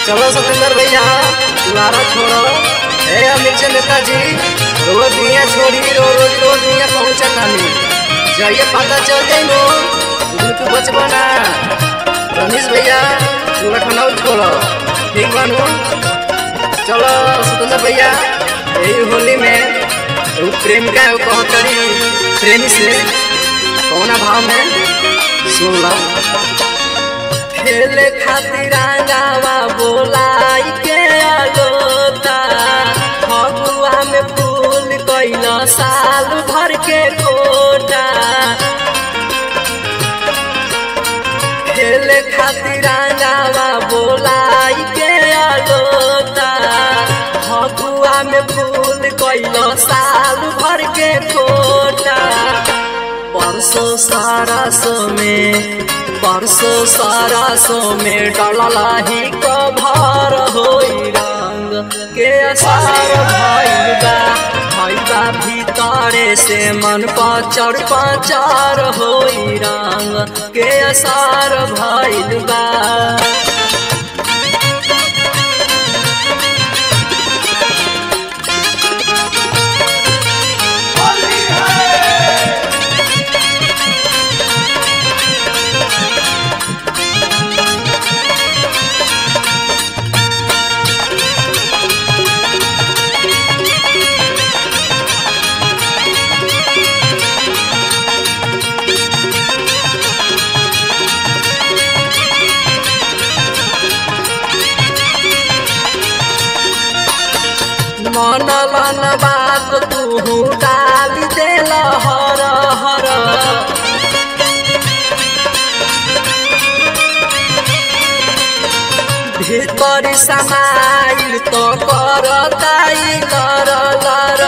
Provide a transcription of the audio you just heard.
चलो सतेंद्र भैया तुम्हारा छोड़ो। अमित नेताजी रोज दिया छोड़ी रोज दिया पहुँचा तानी जाइए पता चल जाए नो तू बचपना। रमेश भैया लखनऊ छोड़ो ठीक बानू। चलो सतेंद्र भैया यही होली में प्रेमिका कहतरी प्रेमी से कौना भाव में सुन लो। खेले खातिर रंगावा बोलाई के आलोता फगुआ में फूल कैला साल भर के कोटा। खेले खातिर रंगावा बोलाई के आलोता फगुआ में फूल कैला साल भर के कोटा। परसों सारासों में डलला ही कभार होई रंग के असर भइबा भीतरे से मन पचर होई रंग के असर भइबा। मन बात तू डाल देल हर हर भीतर समाइल तो करताई कर